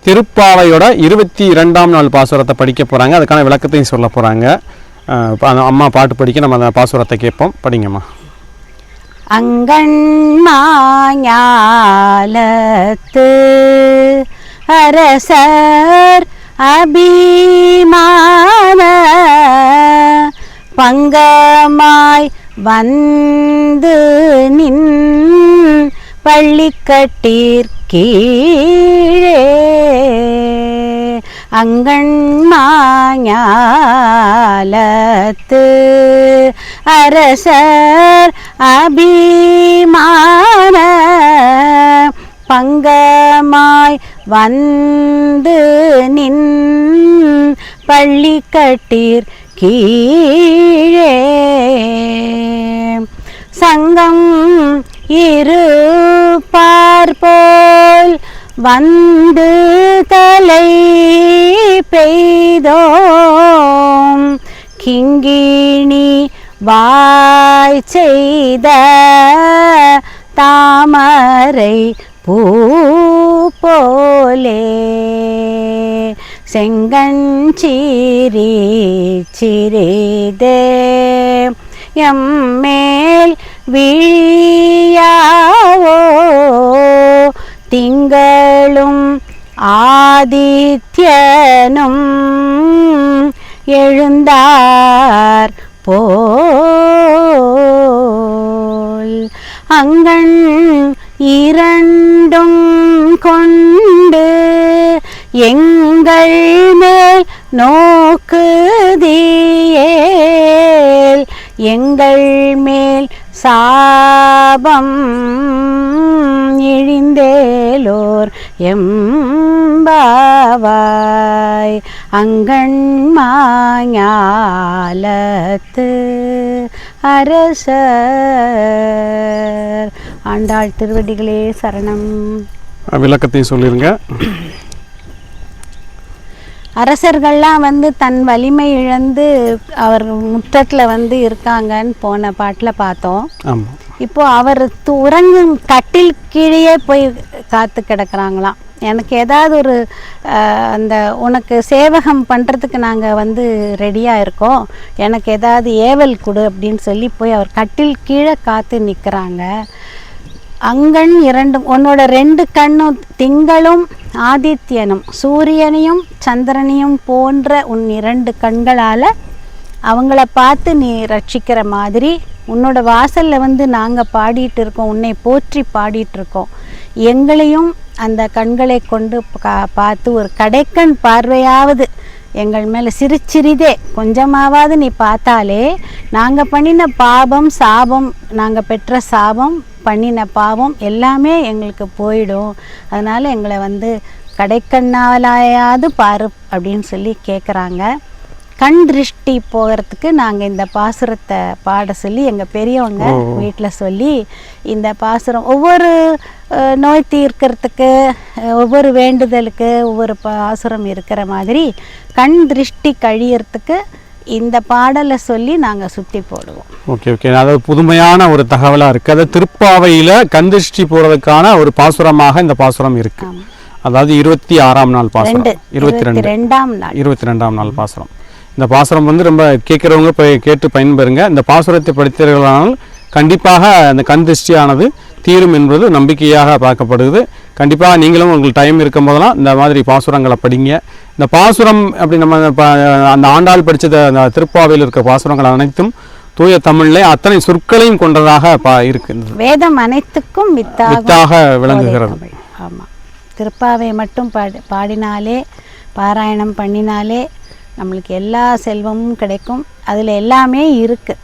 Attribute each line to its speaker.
Speaker 1: திருப்பாவையோட 22ஆம் நாள் பாசுரத்தை படிக்க போகிறாங்க. அதுக்கான விளக்கத்தையும் சொல்ல போகிறாங்க. அம்மா பாட்டு படிக்க நம்ம அந்த பாசுரத்தை கேட்போம். படிங்கம்மா.
Speaker 2: அங்கண்மாஞாலத்து அரசர் அபிமான பங்கமாய் வந்து நின் பள்ளிக்கட்டீர் கீழே அங்கண்மாஞாலத்து அரசர் அபிமான பங்கமாய் வந்து நின் பள்ளிக்கட்டீர் கீழே சங்கம் இருப்பார்போல் வந்து தலை பெய்தோம் கிங்கிணி வாய் செய்த தாமரை பூ போலே செங்கஞ்சிரி சிறிதே எம்மேல் விழியாவோ திங்களும் ஆதித்யனும் எழுந்தார் போல் அங்கண் இரண்டும் கொண்டு எங்கள் மேல் நோக்குதியேல் எங்கள் மேல் சாபம் இழிந்தேலோர் எம்பாவாய் அங்கண்மாஞாலத்து அரசர். ஆண்டாள் திருவடிகளே சரணம்.
Speaker 1: விளக்கத்தையும் சொல்லிருங்க.
Speaker 2: அரசர்கள்லாம் வந்து தன் வலிமை இழந்து அவர் முற்றத்தில் இருக்காங்கன்னு போன பாட்டில் பார்த்தோம். இப்போ அவர் உறங்கும் கட்டில் கீழே போய் காத்து கிடக்குறாங்களாம். எனக்கு ஏதாவது ஒரு அந்த உனக்கு சேவகம் பண்ணுறதுக்கு நாங்கள் ரெடியாக இருக்கோம், எனக்கு ஏதாவது ஏவல் கொடு அப்படின்னு சொல்லி போய் அவர் கட்டில் கீழே காத்து நிற்கிறாங்க. அங்கண் இரண்டும், உன்னோட 2 கண்ணும் திங்களும் ஆதித்யனும் சூரியனையும் சந்திரனையும் போன்ற உன் 2 கண்களால் அவங்கள பார்த்து நீ ரட்சிக்கிற மாதிரி உன்னோட வாசலில் நாங்கள் பாடிட்டு இருக்கோம், உன்னை போற்றி பாடிட்டு இருக்கோம். எங்களையும் அந்த கண்களை கொண்டு பார்த்து ஒரு கடைக்கண் பார்வையாவது எங்கள் மேலே சிறிதே கொஞ்சமாவது நீ பார்த்தாலே நாங்கள் பண்ணின பாவம் சாபம், நாங்கள் பெற்ற சாபம் பண்ணின பாவம் எல்லாமே எங்களுக்கு போயிடும். அதனால் எங்களை கடைக்கண்ணாலாயாவது பாரு அப்படின்னு சொல்லி கேட்குறாங்க. கண் திருஷ்டி போகிறதுக்கு நாங்கள் இந்த பாசுரத்தை பாட சொல்லி எங்கள் பெரியவங்க வீட்டில் சொல்லி இந்த பாசுரம் ஒவ்வொரு நோய் தீர்க்கிறதுக்கு ஒவ்வொரு வேண்டுதலுக்கு ஒவ்வொரு பாசுரம் இருக்கிற மாதிரி கண் திருஷ்டி கழியறதுக்கு இந்த பாடலை சொல்லி நாங்கள் சுற்றி போடுவோம்.
Speaker 1: ஓகே ஓகே, அதாவது புதுமையான ஒரு தகவலாக இருக்குது. அதாவது திருப்பாவையில் கண் திருஷ்டி போகிறதுக்கான ஒரு பாசுரமாக இந்த பாசுரம் இருக்குது. அதாவது 26ஆம் நாள் பாசுரம், 22ஆம் நாள் பாசுரம். இந்த பாசுரம் ரொம்ப கேட்குறவங்க போய் கேட்டு பயன்பெறுங்க. இந்த பாசுரத்தை படித்தீர்களானால் கண்டிப்பாக அந்த கண் திருஷ்டியானது தீரும் என்பது நம்பிக்கையாக பார்க்கப்படுது. கண்டிப்பாக நீங்களும் உங்களுக்கு டைம் இருக்கும் போதெல்லாம் இந்த மாதிரி பாசுரங்களை படிங்க. இந்த பாசுரம் அப்படி நம்ம அந்த ஆண்டாள் படித்தது அந்த திருப்பாவையில் இருக்க பாசுரங்கள் அனைத்தும் தூய தமிழ்ல அத்தனை சொற்களையும் கொண்டதாக இருக்குது.
Speaker 2: வேதம் அனைத்துக்கும் வித்தாக
Speaker 1: விளங்குகிறது.
Speaker 2: ஆமாம், திருப்பாவை மட்டும் பாடினாலே பாராயணம் பண்ணினாலே நம்மளுக்கு எல்லா செல்வமும் கிடைக்கும். அதில் எல்லாமே இருக்குது.